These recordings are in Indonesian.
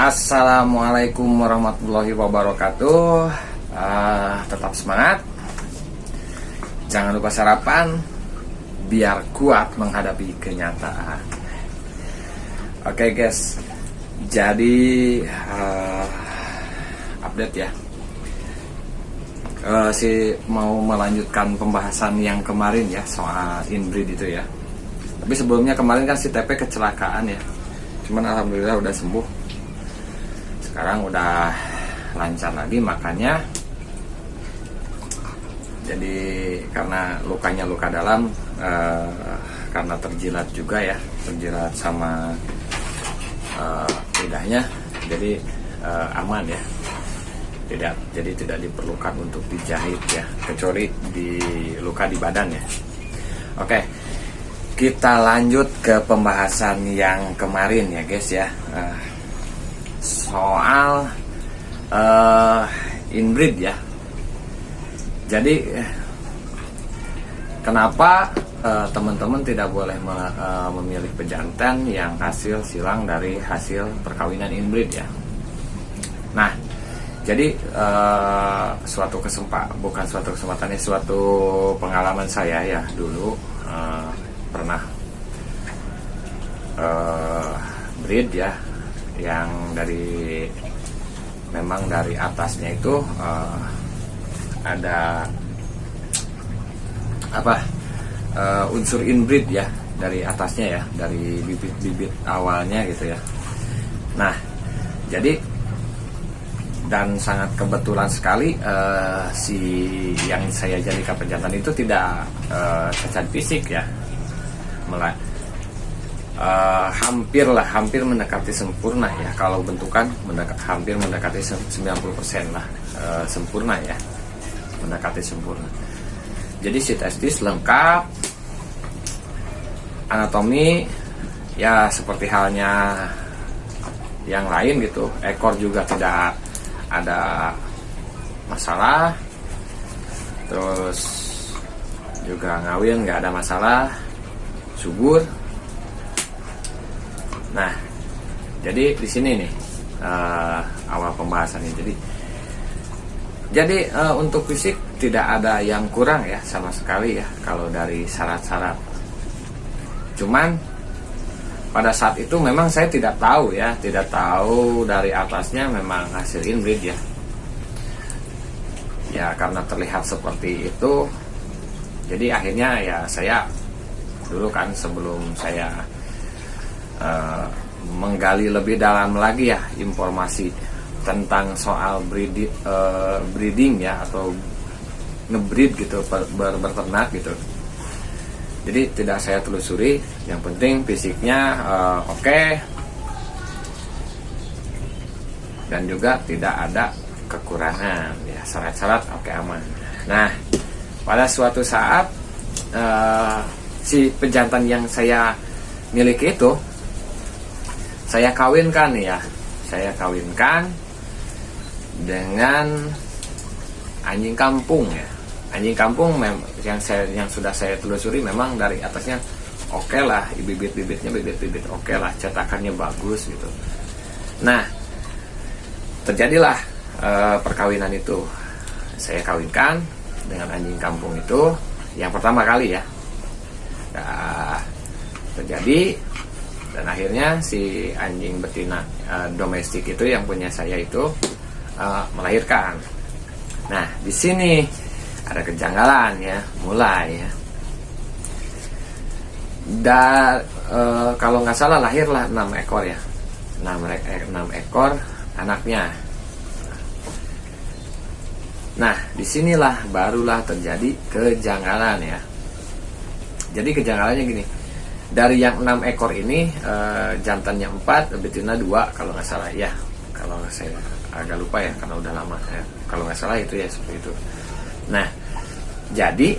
Assalamualaikum warahmatullahi wabarakatuh. Tetap semangat. Jangan lupa sarapan biar kuat menghadapi kenyataan. Oke guys, jadi update ya. Mau melanjutkan pembahasan yang kemarin ya soal inbreed itu ya. Tapi sebelumnya kemarin kan si TP kecelakaan ya. Cuman alhamdulillah udah sembuh. Sekarang udah lancar lagi, makanya jadi karena lukanya luka dalam, karena terjilat juga ya, terjilat sama lidahnya, jadi aman ya. Jadi tidak diperlukan untuk dijahit ya, kecuali di luka di badan ya. Oke, kita lanjut ke pembahasan yang kemarin ya guys ya, soal inbreed ya. Jadi kenapa teman-teman tidak boleh memilih pejantan yang hasil silang dari hasil perkawinan inbreed ya. Nah, jadi suatu pengalaman saya ya dulu pernah breed ya, yang memang dari atasnya itu ada unsur inbreed ya, dari atasnya ya, dari bibit-bibit awalnya gitu ya. Nah, jadi dan sangat kebetulan sekali si yang saya jadikan pejantan itu tidak cacat fisik ya, hampir mendekati sempurna ya. Kalau bentukan hampir mendekati 90% lah sempurna ya, mendekati sempurna. Jadi si testis lengkap, anatomi ya seperti halnya yang lain gitu. Ekor juga tidak ada masalah, terus juga ngawin nggak ada masalah, subur. Nah, jadi di sini nih awal pembahasan ini. Jadi untuk fisik tidak ada yang kurang ya sama sekali ya kalau dari syarat-syarat. Cuman pada saat itu memang saya tidak tahu dari atasnya memang hasil inbreed ya. Ya karena terlihat seperti itu, jadi akhirnya ya saya dulu kan sebelum saya menggali lebih dalam lagi ya informasi tentang soal breeding ya, atau ngebreed gitu, berternak gitu. Jadi tidak saya telusuri, yang penting fisiknya oke, dan juga tidak ada kekurangan ya, syarat-syarat oke, aman. Nah, pada suatu saat si pejantan yang saya miliki itu saya kawinkan dengan anjing kampung ya. Anjing kampung yang sudah saya telusuri memang dari atasnya oke lah, bibit-bibitnya bibit oke lah, cetakannya bagus gitu. Nah, terjadilah perkawinan itu. Saya kawinkan dengan anjing kampung itu yang pertama kali ya. Nah, terjadi, dan akhirnya si anjing betina domestik itu yang punya saya itu melahirkan. Nah, di sini ada kejanggalan ya, mulai ya. Kalau nggak salah lahirlah 6 ekor ya, 6 ekor anaknya. Nah, disinilah barulah terjadi kejanggalan ya. Jadi kejanggalannya gini, dari yang 6 ekor ini jantannya 4, betina 2 kalau nggak salah ya. Kalau saya agak lupa ya karena udah lama ya. Kalau nggak salah itu ya seperti itu. Nah, jadi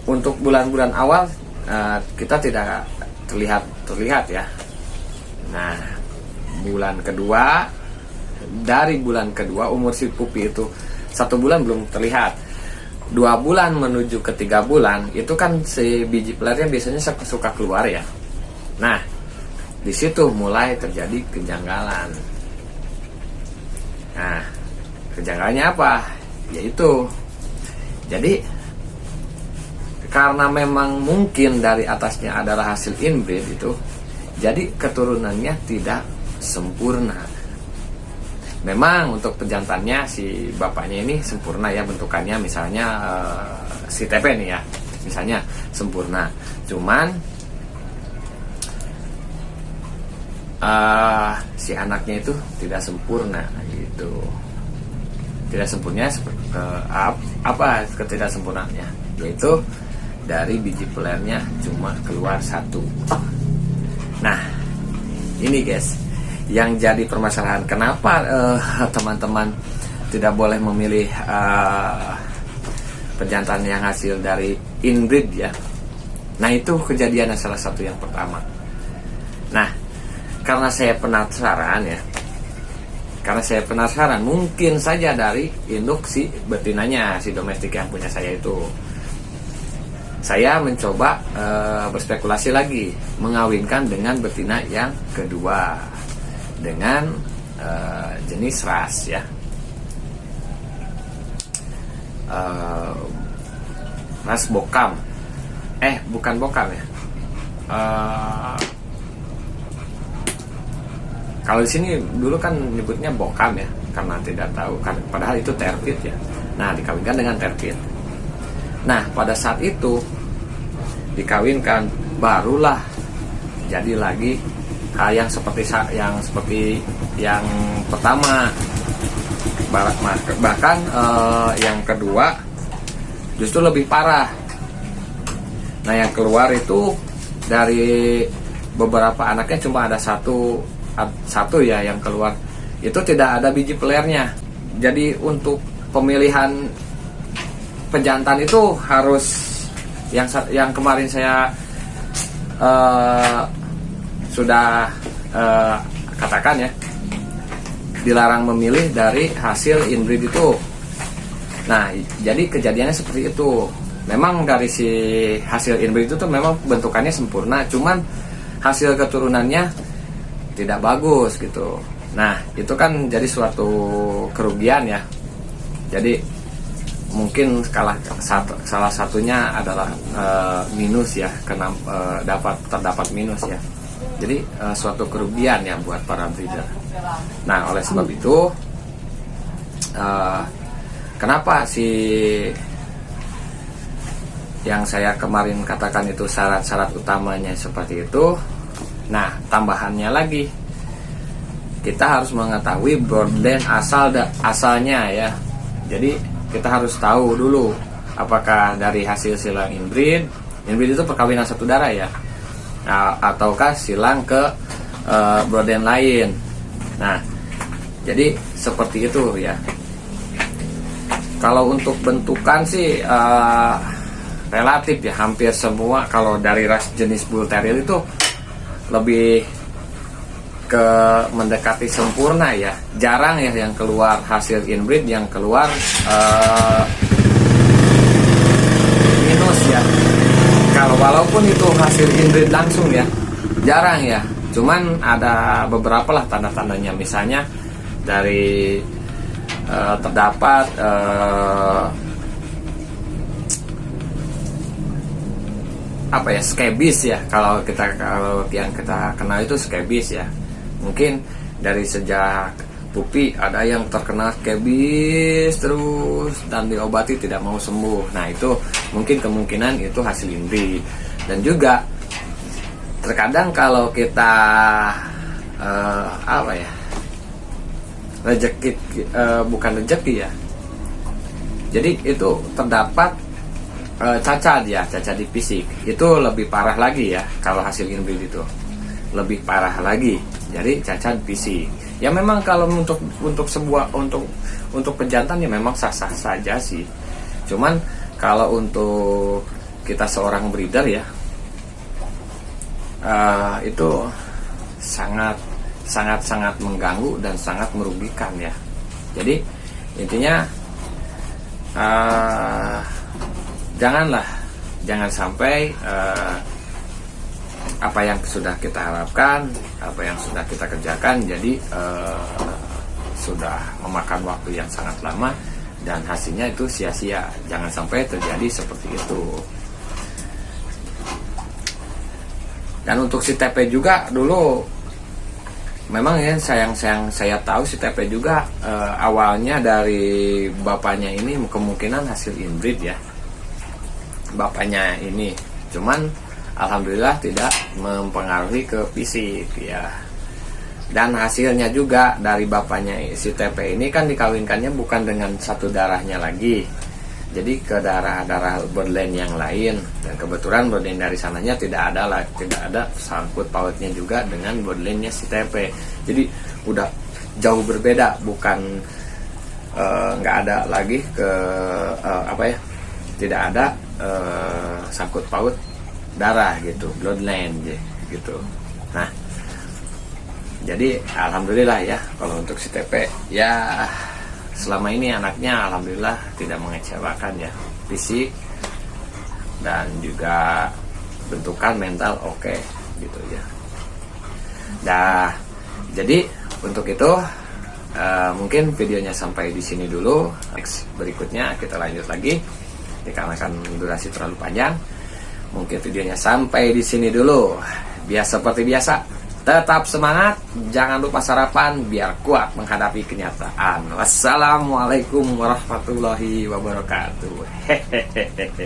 untuk bulan-bulan awal kita tidak terlihat ya. Nah, dari bulan kedua umur si pupi itu 1 bulan belum terlihat. 2 bulan menuju ke 3 bulan itu kan si biji pelernya biasanya suka keluar ya. Nah, di situ mulai terjadi kejanggalan. Nah, kejanggalannya apa? Yaitu, jadi karena memang mungkin dari atasnya adalah hasil inbreed itu, jadi keturunannya tidak sempurna. Memang untuk pejantannya si bapaknya ini sempurna ya, bentukannya misalnya si TP nih ya, misalnya sempurna. Cuman si anaknya itu tidak sempurna gitu. Tidak sempurna apa ketidaksempurnaannya? Yaitu dari biji pelernya cuma keluar 1. Nah, ini guys, yang jadi permasalahan kenapa teman-teman tidak boleh memilih pejantan yang hasil dari inbreed ya. Nah, itu kejadiannya salah satu yang pertama. Nah, karena saya penasaran, mungkin saja dari induk si betinanya, si domestik yang punya saya itu. Saya mencoba berspekulasi lagi, mengawinkan dengan betina yang kedua dengan jenis ras ya, ras bokam, bukan bokam ya. Kalau di sini dulu kan nyebutnya bokam ya, karena tidak tahu kan, padahal itu terpit ya. Nah, dikawinkan dengan terpit. Nah, pada saat itu dikawinkan, barulah jadi lagi hal yang seperti yang pertama. Bahkan yang kedua justru lebih parah. Nah, yang keluar itu dari beberapa anaknya cuma ada satu ya yang keluar. Itu tidak ada biji pelernya. Jadi untuk pemilihan pejantan itu harus yang kemarin saya sudah katakan ya, dilarang memilih dari hasil inbreed itu. Nah, jadi kejadiannya seperti itu. Memang dari si hasil inbreed itu tuh memang bentukannya sempurna, cuman hasil keturunannya tidak bagus gitu. Nah, itu kan jadi suatu kerugian ya. Jadi mungkin salah satunya adalah minus ya, terdapat minus ya. Jadi suatu kerugian ya buat para breeder. Nah, oleh sebab itu kenapa yang saya kemarin katakan itu syarat-syarat utamanya seperti itu. Nah, tambahannya lagi, kita harus mengetahui broodland asalnya ya. Jadi kita harus tahu dulu apakah dari hasil silang inbreed itu perkawinan satu darah ya, ataukah silang ke broodland lain. Nah, jadi seperti itu ya. Kalau untuk bentukan sih relatif ya, hampir semua kalau dari ras jenis Bull Terrier itu lebih ke mendekati sempurna ya. Jarang ya yang keluar hasil inbreed yang keluar minus ya. Kalau walaupun itu hasil inbreed langsung ya, jarang ya. Cuman ada beberapa lah tanda-tandanya, misalnya dari terdapat scabies ya. Kalau yang kita kenal itu scabies ya. Mungkin dari sejak pupi ada yang terkena scabies terus dan diobati tidak mau sembuh. Nah, itu mungkin kemungkinan itu hasil inbreed. Dan juga terkadang kalau kita bukan rezeki ya. Jadi itu terdapat cacat di fisik. Itu lebih parah lagi ya kalau hasil inbreed itu. Lebih parah lagi. Jadi cacat fisik. Ya memang kalau untuk pejantan ya memang sah-sah saja sih. Cuman kalau untuk kita seorang breeder ya, itu sangat mengganggu dan sangat merugikan ya. Jadi intinya jangan sampai apa yang sudah kita harapkan, apa yang sudah kita kerjakan, jadi sudah memakan waktu yang sangat lama dan hasilnya itu sia-sia. Jangan sampai terjadi seperti itu. Dan untuk si TP juga dulu memang ya saya tahu si TP juga awalnya dari bapaknya ini kemungkinan hasil inbreed ya, bapaknya ini, cuman alhamdulillah tidak mempengaruhi ke fisik ya. Dan hasilnya juga dari bapaknya si TP ini kan dikawinkannya bukan dengan satu darahnya lagi, jadi ke darah bloodline yang lain, dan kebetulan bloodline dari sananya tidak ada sangkut pautnya juga dengan bloodline-nya si TP. Jadi udah jauh berbeda, bukan nggak ada lagi ke tidak ada sangkut paut darah gitu, bloodline gitu. Nah, jadi alhamdulillah ya kalau untuk si TP ya, selama ini anaknya alhamdulillah tidak mengecewakan ya, fisik dan juga bentukan mental oke gitu ya. Dah, jadi untuk itu mungkin videonya sampai di sini dulu. Next berikutnya kita lanjut lagi dikarenakan durasi terlalu panjang. Mungkin videonya sampai di sini dulu. Seperti biasa, tetap semangat, jangan lupa sarapan biar kuat menghadapi kenyataan. Wassalamualaikum warahmatullahi wabarakatuh. Hehehe.